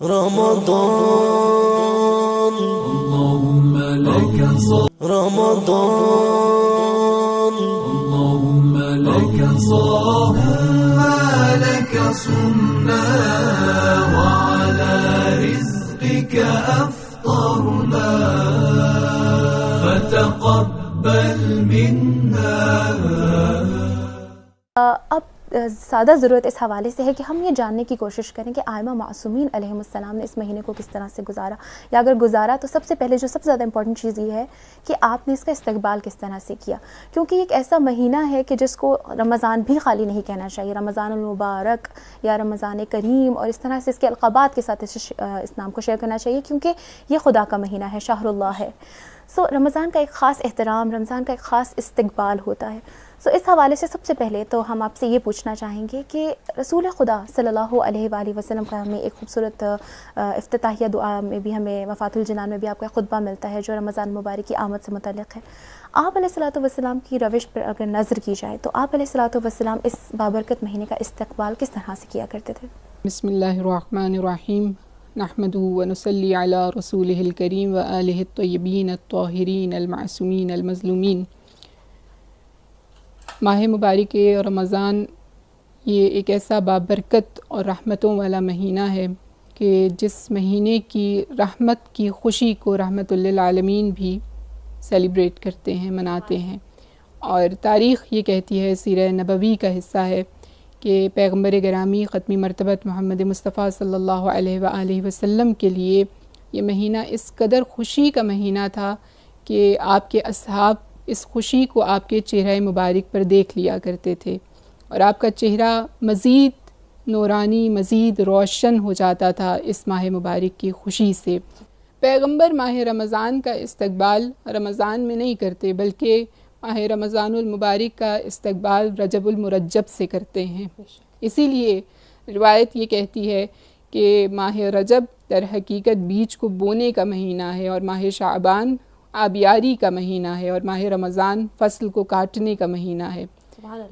رمضان اللهم لك رمضان اللهم لك اللهم لك صمنا وعلى رزقك أفطرنا فتقبل منا. اب زیادہ ضرورت اس حوالے سے ہے کہ ہم یہ جاننے کی کوشش کریں کہ آئمہ معصومین علیہم السلام نے اس مہینے کو کس طرح سے گزارا، یا اگر گزارا تو سب سے پہلے جو سب سے زیادہ امپورٹنٹ چیز یہ ہے کہ آپ نے اس کا استقبال کس طرح سے کیا، کیونکہ یہ ایک ایسا مہینہ ہے کہ جس کو رمضان بھی خالی نہیں کہنا چاہیے. رمضان المبارک یا رمضان کریم اور اس طرح سے اس کے القابات کے ساتھ اس نام کو شیئر کرنا چاہیے، کیونکہ یہ خدا کا مہینہ ہے، شہر اللہ ہے. رمضان کا ایک خاص احترام، رمضان کا ایک خاص استقبال ہوتا ہے. اس حوالے سے سب سے پہلے تو ہم آپ سے یہ پوچھنا چاہیں گے کہ رسول خدا صلی اللہ علیہ وآلہ وسلم کا ہمیں ایک خوبصورت افتتاحیہ دعا میں بھی، ہمیں وفات الجنان میں بھی آپ کا خطبہ ملتا ہے جو رمضان مبارک کی آمد سے متعلق ہے. آپ علیہ الصلوۃ والسلام کی روش پر اگر نظر کی جائے تو آپ علیہ الصلوۃ والسلام اس بابرکت مہینے کا استقبال کس طرح سے کیا کرتے تھے؟ بسم اللہ الرحمن الرحیم، نحمدہ ونصلی علی رسولہ الکریم وآلہ الطیبین الطاہرین المعصومین المظلومین. ماہ مبارک رمضان یہ ایک ایسا بابرکت اور رحمتوں والا مہینہ ہے کہ جس مہینے کی رحمت کی خوشی کو رحمت للعالمین بھی سیلیبریٹ کرتے ہیں، مناتے ہیں. اور تاریخ یہ کہتی ہے، سیرہ نبوی کا حصہ ہے کہ پیغمبر گرامی ختمی مرتبت محمد مصطفیٰ صلی اللہ علیہ وآلہ وسلم کے لیے یہ مہینہ اس قدر خوشی کا مہینہ تھا کہ آپ کے اصحاب اس خوشی کو آپ کے چہرہ مبارک پر دیکھ لیا کرتے تھے، اور آپ کا چہرہ مزید نورانی، مزید روشن ہو جاتا تھا اس ماہ مبارک کی خوشی سے. پیغمبر ماہ رمضان کا استقبال رمضان میں نہیں کرتے، بلکہ ماہ رمضان المبارک کا استقبال رجب المرجب سے کرتے ہیں. اسی لیے روایت یہ کہتی ہے کہ ماہ رجب در حقیقت بیج کو بونے کا مہینہ ہے، اور ماہ شعبان آبیاری کا مہینہ ہے، اور ماہ رمضان فصل کو کاٹنے کا مہینہ ہے.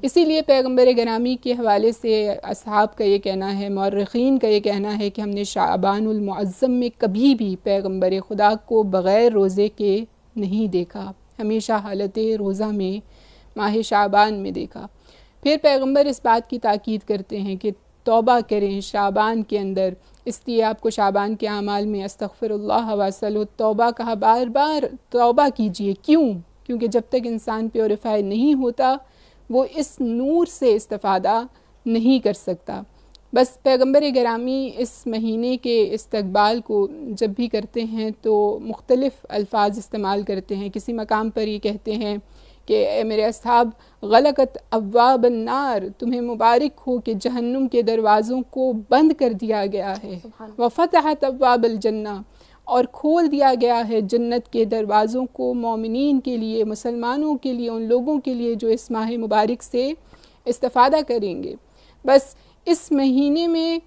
اسی لیے پیغمبر گرامی کے حوالے سے اصحاب کا یہ کہنا ہے، مورخین کا یہ کہنا ہے کہ ہم نے شعبان المعظم میں کبھی بھی پیغمبر خدا کو بغیر روزے کے نہیں دیکھا، ہمیشہ حالت روزہ میں ماہ شعبان میں دیکھا. پھر پیغمبر اس بات کی تاکید کرتے ہیں کہ توبہ کریں شعبان کے اندر، اس لیے آپ کو شعبان کے اعمال میں استغفر اللہ واسألہ توبہ کہا، بار بار توبہ کیجئے. کیونکہ جب تک انسان پیوریفائی نہیں ہوتا وہ اس نور سے استفادہ نہیں کر سکتا. بس پیغمبر گرامی اس مہینے کے استقبال کو جب بھی کرتے ہیں تو مختلف الفاظ استعمال کرتے ہیں. کسی مقام پر یہ کہتے ہیں کہ اے میرے اصحاب، غلقت ابواب النار، تمہیں مبارک ہو کہ جہنم کے دروازوں کو بند کر دیا گیا ہے، وفتحت ابواب الجنہ، اور کھول دیا گیا ہے جنت کے دروازوں کو مومنین کے لیے، مسلمانوں کے لیے، ان لوگوں کے لیے جو اس ماہ مبارک سے استفادہ کریں گے. بس اس مہینے میں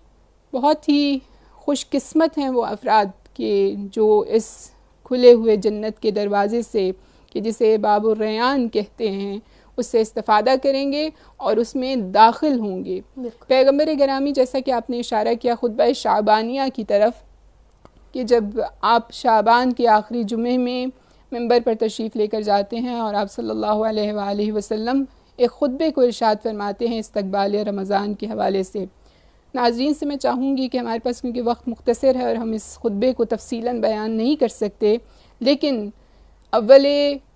بہت ہی خوش قسمت ہیں وہ افراد کہ جو اس کھلے ہوئے جنت کے دروازے سے، کہ جسے باب الریان کہتے ہیں، اس سے استفادہ کریں گے اور اس میں داخل ہوں گے. پیغمبر گرامی جیسا کہ آپ نے اشارہ کیا خطبہ شعبانیہ کی طرف، کہ جب آپ شعبان کے آخری جمعے میں منبر پر تشریف لے کر جاتے ہیں اور آپ صلی اللہ علیہ وآلہ وسلم ایک خطبے کو ارشاد فرماتے ہیں استقبال رمضان کے حوالے سے. ناظرین سے میں چاہوں گی کہ ہمارے پاس کیونکہ وقت مختصر ہے اور ہم اس خطبے کو تفصیلاً بیان نہیں کر سکتے، لیکن اول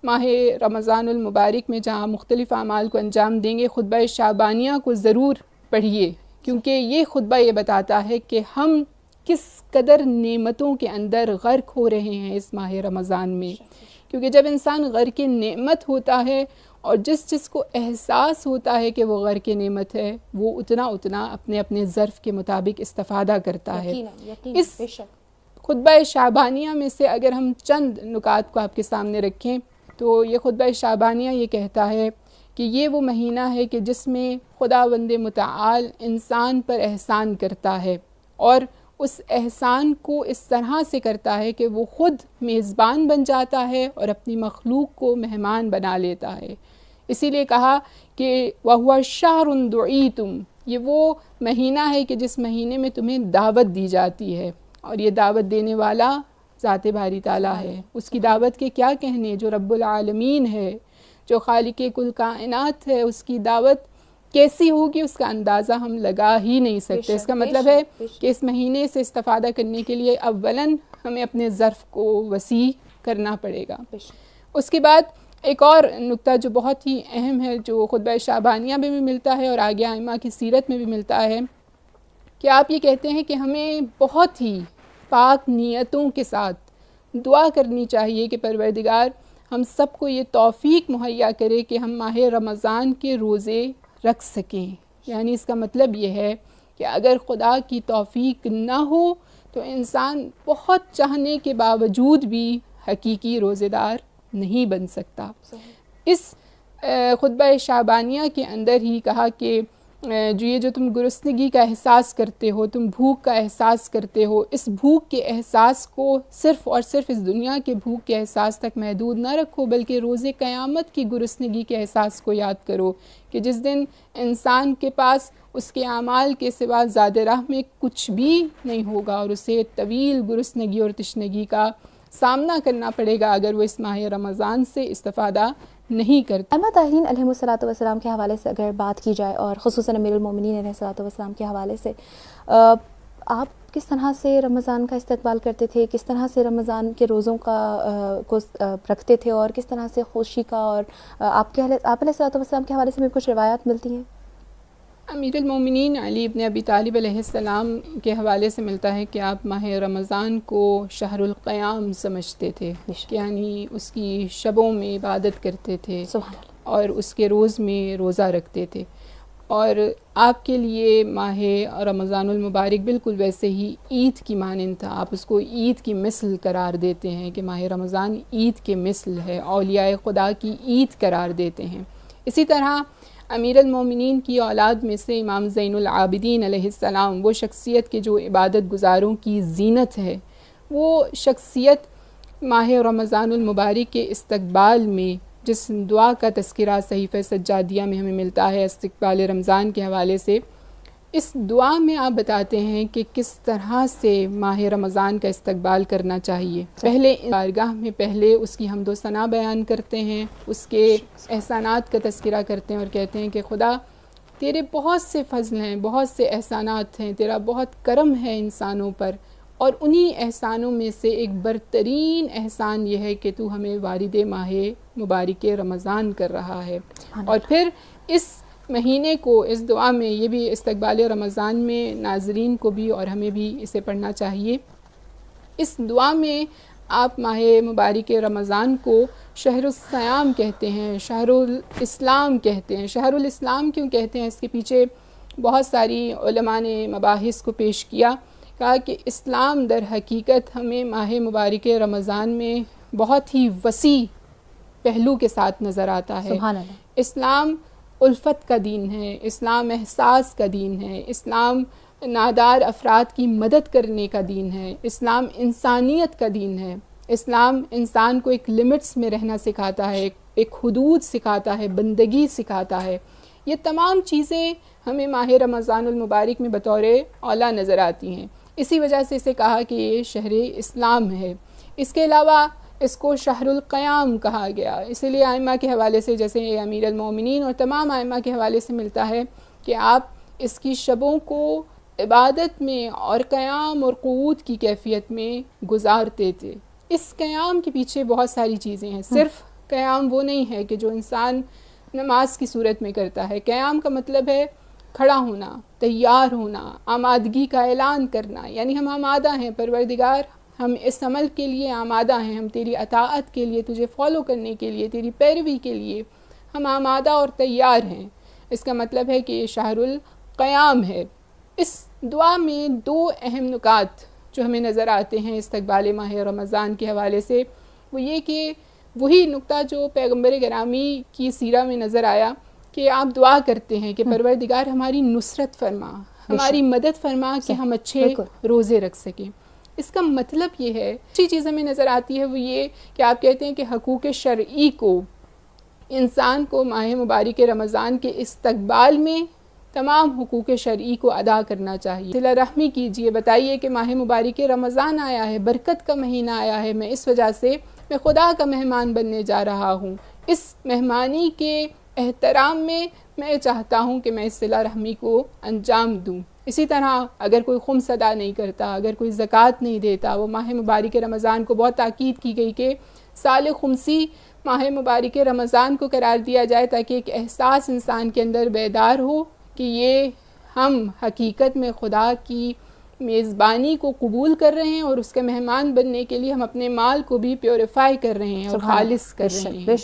ماہ رمضان المبارک میں جہاں مختلف اعمال کو انجام دیں گے، خطبہ شعبانیہ کو ضرور پڑھیے، کیونکہ یہ خطبہ یہ بتاتا ہے کہ ہم کس قدر نعمتوں کے اندر غرق ہو رہے ہیں اس ماہ رمضان میں. کیونکہ جب انسان غرق نعمت ہوتا ہے اور جس کو احساس ہوتا ہے کہ وہ غرق نعمت ہے، وہ اتنا اپنے ظرف کے مطابق استفادہ کرتا ہے. اس خطبہ شعبانیہ میں سے اگر ہم چند نکات کو آپ کے سامنے رکھیں تو یہ خطبہ شعبانیہ یہ کہتا ہے کہ یہ وہ مہینہ ہے کہ جس میں خداوند متعال انسان پر احسان کرتا ہے، اور اس احسان کو اس طرح سے کرتا ہے کہ وہ خود میزبان بن جاتا ہے اور اپنی مخلوق کو مہمان بنا لیتا ہے. اسی لیے کہا کہ وَهُوَ شَهْرٌ دُعِيتُمْ، یہ وہ مہینہ ہے کہ جس مہینے میں تمہیں دعوت دی جاتی ہے. اور یہ دعوت دینے والا ذات باری تعالیٰ ہے. اس کی دعوت کے کیا کہنے، جو رب العالمین ہے، جو خالق کل کائنات ہے، اس کی دعوت کیسی ہوگی اس کا اندازہ ہم لگا ہی نہیں سکتے. اس کا مطلب ہے کہ اس مہینے سے استفادہ کرنے کے لیے اولاً ہمیں اپنے ظرف کو وسیع کرنا پڑے گا. اس کے بعد ایک اور نقطہ جو بہت ہی اہم ہے، جو خطبہ شعبانیہ میں بھی ملتا ہے اور آگے ائمہ کی سیرت میں بھی ملتا ہے، کہ آپ یہ کہتے ہیں کہ ہمیں بہت ہی پاک نیتوں کے ساتھ دعا کرنی چاہیے کہ پروردگار ہم سب کو یہ توفیق مہیا کرے کہ ہم ماہ رمضان کے روزے رکھ سکیں. یعنی اس کا مطلب یہ ہے کہ اگر خدا کی توفیق نہ ہو تو انسان بہت چاہنے کے باوجود بھی حقیقی روزے دار نہیں بن سکتا. اس خطبہ شعبانیہ کے اندر ہی کہا کہ جو تم گرسنگی کا احساس کرتے ہو، تم بھوک کا احساس کرتے ہو، اس بھوک کے احساس کو صرف اور صرف اس دنیا کے بھوک کے احساس تک محدود نہ رکھو، بلکہ روز قیامت کی گرسنگی کے احساس کو یاد کرو کہ جس دن انسان کے پاس اس کے اعمال کے سوا زاد راہ میں کچھ بھی نہیں ہوگا اور اسے طویل گرسنگی اور تشنگی کا سامنا کرنا پڑے گا اگر وہ اس ماہ رمضان سے استفادہ نہیں کرتے. ائمہ طاہرین علیہ الصلوۃ والسلام کے حوالے سے اگر بات کی جائے اور خصوصاً امیر المومنین علیہ الصلوۃ والسلام کے حوالے سے، آپ کس طرح سے رمضان کا استقبال کرتے تھے، کس طرح سے رمضان کے روزوں کو رکھتے تھے اور کس طرح سے خوشی کا، اور آپ علیہ الصلوۃ والسلام کے حوالے سے بھی کچھ روایات ملتی ہیں؟ امیر المومنین علی ابن ابی طالب علیہ السلام کے حوالے سے ملتا ہے کہ آپ ماہ رمضان کو شہر القیام سمجھتے تھے، یعنی اس کی شبوں میں عبادت کرتے تھے اور اس کے روز میں روزہ رکھتے تھے. اور آپ کے لیے ماہ رمضان المبارک بالکل ویسے ہی عید کی مانند تھا. آپ اس کو عید کی مثل قرار دیتے ہیں کہ ماہ رمضان عید کے مثل ہے، اولیاء خدا کی عید قرار دیتے ہیں. اسی طرح امیر المومنین کی اولاد میں سے امام زین العابدین علیہ السلام، وہ شخصیت کے جو عبادت گزاروں کی زینت ہے، وہ شخصیت ماہ رمضان المبارک کے استقبال میں جس دعا کا تذکرہ صحیفہ سجادیہ میں ہمیں ملتا ہے استقبال رمضان کے حوالے سے، اس دعا میں آپ بتاتے ہیں کہ کس طرح سے ماہ رمضان کا استقبال کرنا چاہیے. پہلے بارگاہ میں پہلے اس کی حمد و ثنا بیان کرتے ہیں، اس کے احسانات کا تذکرہ کرتے ہیں اور کہتے ہیں کہ خدا تیرے بہت سے فضل ہیں، بہت سے احسانات ہیں، تیرا بہت کرم ہے انسانوں پر، اور انہی احسانوں میں سے ایک برترین احسان یہ ہے کہ تو ہمیں وارد ماہ مبارک رمضان کر رہا ہے. اور پھر اس مہینے کو اس دعا میں، یہ بھی استقبال رمضان میں ناظرین کو بھی اور ہمیں بھی اسے پڑھنا چاہیے، اس دعا میں آپ ماہ مبارک رمضان کو شہر الصیام کہتے ہیں، شہر الاسلام کہتے ہیں. شہر الاسلام کیوں کہتے ہیں؟ اس کے پیچھے بہت ساری علماء نے مباحث کو پیش کیا. کہا کہ اسلام در حقیقت ہمیں ماہ مبارک رمضان میں بہت ہی وسیع پہلو کے ساتھ نظر آتا ہے. سبحان اللہ. اسلام الفت کا دین ہے، اسلام احساس کا دین ہے، اسلام نادار افراد کی مدد کرنے کا دین ہے، اسلام انسانیت کا دین ہے، اسلام انسان کو ایک لمٹس میں رہنا سکھاتا ہے، ایک حدود سکھاتا ہے، بندگی سکھاتا ہے. یہ تمام چیزیں ہمیں ماہ رمضان المبارک میں بطور اولیٰ نظر آتی ہیں. اسی وجہ سے اسے کہا کہ یہ شہر اسلام ہے. اس کے علاوہ اس کو شہر القیام کہا گیا، اسی لیے ائمہ کے حوالے سے جیسے امیر المومنین اور تمام ائمہ کے حوالے سے ملتا ہے کہ آپ اس کی شبوں کو عبادت میں اور قیام اور قعود کی کیفیت میں گزارتے تھے. اس قیام کے پیچھے بہت ساری چیزیں ہیں. صرف قیام وہ نہیں ہے کہ جو انسان نماز کی صورت میں کرتا ہے. قیام کا مطلب ہے کھڑا ہونا، تیار ہونا، آمادگی کا اعلان کرنا، یعنی ہم آمادہ ہیں پروردگار، ہم اس عمل کے لیے آمادہ ہیں، ہم تیری اطاعت کے لیے، تجھے فالو کرنے کے لیے، تیری پیروی کے لیے ہم آمادہ اور تیار ہیں. اس کا مطلب ہے کہ یہ شہر القیام ہے. اس دعا میں دو اہم نکات جو ہمیں نظر آتے ہیں استقبال ماہ رمضان کے حوالے سے، وہ یہ کہ وہی نقطہ جو پیغمبر گرامی کی سیرہ میں نظر آیا کہ آپ دعا کرتے ہیں کہ پروردگار ہماری نصرت فرما، ہماری مدد فرما کہ ہم اچھے روزے رکھ سکیں. اس کا مطلب یہ ہے، اچھی چیز ہمیں نظر آتی ہے وہ یہ کہ آپ کہتے ہیں کہ حقوق شرعی کو انسان کو ماہ مبارک رمضان کے استقبال میں تمام حقوق شرعی کو ادا کرنا چاہیے. صلہ رحمی کیجیے، بتائیے کہ ماہ مبارک رمضان آیا ہے، برکت کا مہینہ آیا ہے، میں اس وجہ سے میں خدا کا مہمان بننے جا رہا ہوں. اس مہمانی کے احترام میں چاہتا ہوں کہ میں اس صلہ رحمی کو انجام دوں. اسی طرح اگر کوئی خمس ادا نہیں کرتا، اگر کوئی زکوٰۃ نہیں دیتا، وہ ماہ مبارک رمضان کو بہت تاکید کی گئی کہ سال خمسی ماہ مبارک رمضان کو قرار دیا جائے، تاکہ ایک احساس انسان کے اندر بیدار ہو کہ یہ ہم حقیقت میں خدا کی میزبانی کو قبول کر رہے ہیں اور اس کے مہمان بننے کے لیے ہم اپنے مال کو بھی پیوریفائی کر رہے ہیں اور خالص کر رہے ہیں.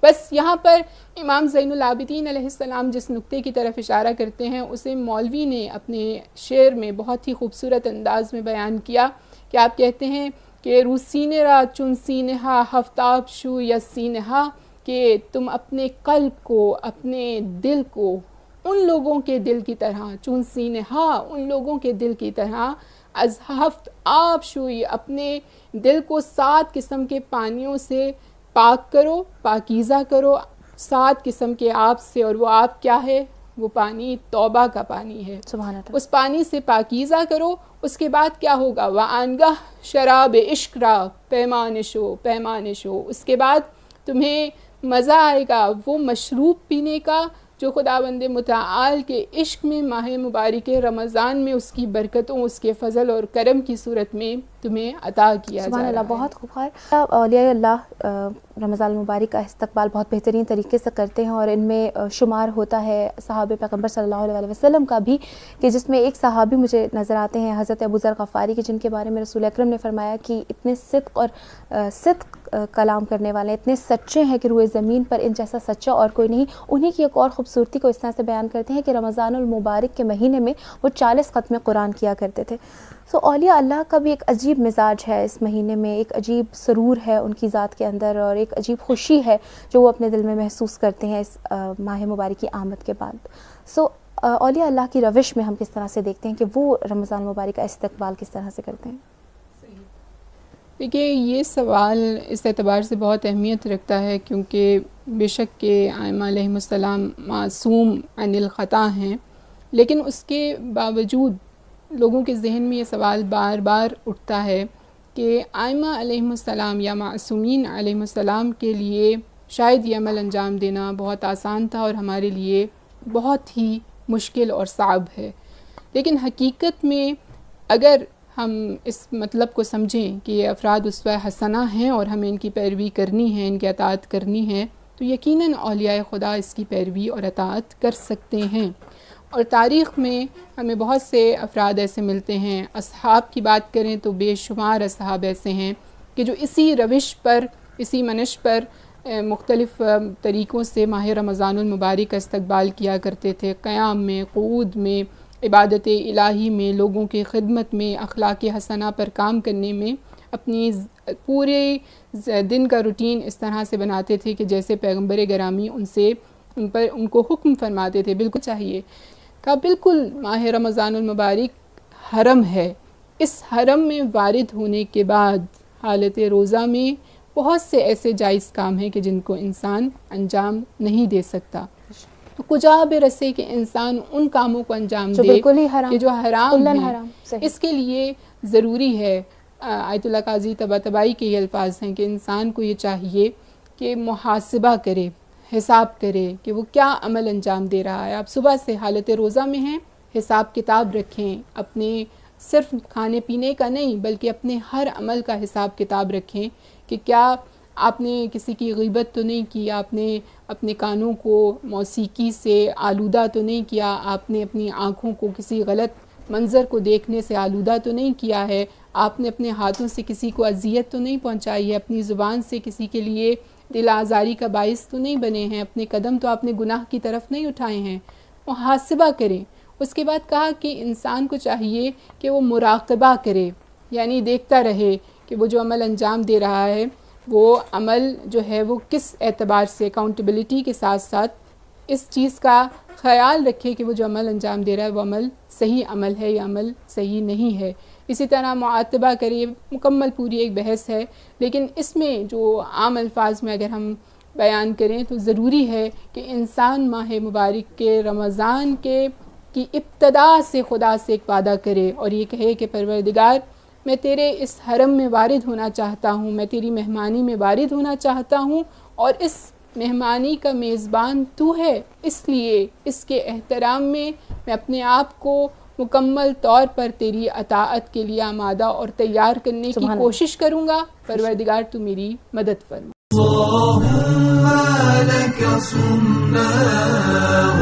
بس یہاں پر امام زین العابدین علیہ السلام جس نقطے کی طرف اشارہ کرتے ہیں اسے مولوی نے اپنے شعر میں بہت ہی خوبصورت انداز میں بیان کیا کہ آپ کہتے ہیں کہ روسینہ را چون سینہا ہفتاب شو یا سینہا، کہ تم اپنے قلب کو، اپنے دل کو ان لوگوں کے دل کی طرح، چون سینہا ان لوگوں کے دل کی طرح، از ہفت آب شوئی اپنے دل کو 7 قسم کے پانیوں سے پاک کرو، پاکیزہ کرو 7 قسم کے آب سے. اور وہ آب کیا ہے؟ وہ پانی توبہ کا پانی ہے. سبحان اللہ. اس پانی سے پاکیزہ کرو. اس کے بعد کیا ہوگا؟ وَآنگہ شراب عشق را پیمانش ہو. اس کے بعد تمہیں مزہ آئے گا وہ مشروب پینے کا جو خداوند متعال کے عشق میں ماہ مبارک رمضان میں اس کی برکتوں، اس کے فضل اور کرم کی صورت میں تمہیں عطا کیا جا رہا ہے. سبحان اللہ. بہت خوب. اولیاء اللہ رمضان المبارک کا استقبال بہت بہترین طریقے سے کرتے ہیں، اور ان میں شمار ہوتا ہے صحابہ پیغمبر صلی اللہ علیہ وسلم کا بھی، کہ جس میں ایک صحابی مجھے نظر آتے ہیں حضرت ابو ذر غفاری کے، جن کے بارے میں رسول اکرم نے فرمایا کہ اتنے صدق کلام کرنے والے، اتنے سچے ہیں کہ روئے زمین پر ان جیسا سچا اور کوئی نہیں. انہی کی ایک اور خوبصورتی کو اس طرح سے بیان کرتے ہیں کہ رمضان المبارک کے مہینے میں وہ 40 ختم قرآن کیا کرتے تھے. اولیاء اللہ کا بھی ایک عجیب مزاج ہے اس مہینے میں، ایک عجیب سرور ہے ان کی ذات کے اندر، اور ایک عجیب خوشی ہے جو وہ اپنے دل میں محسوس کرتے ہیں اس ماہ مبارک کی آمد کے بعد. اولیاء اللہ کی روش میں ہم کس طرح سے دیکھتے ہیں کہ وہ رمضان مبارک کا استقبال کس طرح سے کرتے ہیں؟ دیکھیے یہ سوال اس اعتبار سے بہت اہمیت رکھتا ہے کیونکہ بے شک کہ ائمہ علیہم السلام معصوم عن الخطا ہیں، لیکن اس کے باوجود لوگوں کے ذہن میں یہ سوال بار بار اٹھتا ہے کہ ائمہ علیہم السلام یا معصومین علیہم السلام کے لیے شاید یہ عمل انجام دینا بہت آسان تھا اور ہمارے لیے بہت ہی مشکل اور صعب ہے. لیکن حقیقت میں اگر ہم اس مطلب کو سمجھیں کہ یہ افراد اسوہ حسنہ ہیں اور ہمیں ان کی پیروی کرنی ہے، ان کی اطاعت کرنی ہے، تو یقیناً اولیاء خدا اس کی پیروی اور اطاعت کر سکتے ہیں. اور تاریخ میں ہمیں بہت سے افراد ایسے ملتے ہیں. اصحاب کی بات کریں تو بے شمار اصحاب ایسے ہیں کہ جو اسی روش پر، اسی منش پر مختلف طریقوں سے ماہ رمضان المبارک کا استقبال کیا کرتے تھے. قیام میں، قعود میں، عبادت الہی میں، لوگوں کی خدمت میں، اخلاق حسنہ پر کام کرنے میں اپنی پورے دن کا روٹین اس طرح سے بناتے تھے کہ جیسے پیغمبر گرامی ان کو حکم فرماتے تھے. بالکل چاہیے کہ بالکل ماہ رمضان المبارک حرم ہے. اس حرم میں وارد ہونے کے بعد حالت روزہ میں بہت سے ایسے جائز کام ہیں کہ جن کو انسان انجام نہیں دے سکتا. تو کجا بے رسے کہ انسان ان کاموں کو انجام دے کہ جو حرام ہیں. اس کے لیے ضروری ہے، آیت اللہ قاضی طباطبائی کے یہ الفاظ ہیں کہ انسان کو یہ چاہیے کہ محاسبہ کرے، حساب کرے کہ وہ کیا عمل انجام دے رہا ہے. آپ صبح سے حالت روزہ میں ہیں، حساب کتاب رکھیں، اپنے صرف کھانے پینے کا نہیں بلکہ اپنے ہر عمل کا حساب کتاب رکھیں کہ کیا آپ نے کسی کی غیبت تو نہیں کی، آپ نے اپنے کانوں کو موسیقی سے آلودہ تو نہیں کیا، آپ نے اپنی آنکھوں کو کسی غلط منظر کو دیکھنے سے آلودہ تو نہیں کیا ہے، آپ نے اپنے ہاتھوں سے کسی کو اذیت تو نہیں پہنچائی ہے، اپنی زبان سے کسی کے لیے دل آزاری کا باعث تو نہیں بنے ہیں، اپنے قدم تو آپ نے گناہ کی طرف نہیں اٹھائے ہیں. محاسبہ کریں. اس کے بعد کہا کہ انسان کو چاہیے کہ وہ مراقبہ کرے، یعنی دیکھتا رہے کہ وہ جو عمل انجام دے رہا ہے وہ عمل جو ہے وہ کس اعتبار سے، اکاؤنٹیبلٹی کے ساتھ ساتھ اس چیز کا خیال رکھے کہ وہ جو عمل انجام دے رہا ہے وہ عمل صحیح عمل ہے یا عمل صحیح نہیں ہے. اسی طرح معاتبہ کرے. مکمل پوری ایک بحث ہے، لیکن اس میں جو عام الفاظ میں اگر ہم بیان کریں تو ضروری ہے کہ انسان ماہ مبارک کے رمضان کے کی ابتدا سے خدا سے ایک وعدہ کرے اور یہ کہے کہ پروردگار میں تیرے اس حرم میں وارد ہونا چاہتا ہوں، میں تیری مہمانی میں وارد ہونا چاہتا ہوں، اور اس مہمانی کا میزبان تو ہے، اس لیے اس کے احترام میں میں اپنے آپ کو مکمل طور پر تیری اطاعت کے لیے آمادہ اور تیار کرنے کی کوشش کروں گا۔ پروردگار تو میری مدد فرما۔ اللهم لك صمنا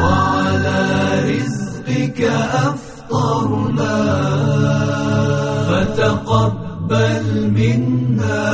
وعلى رزقك أفطرنا فتقبل منا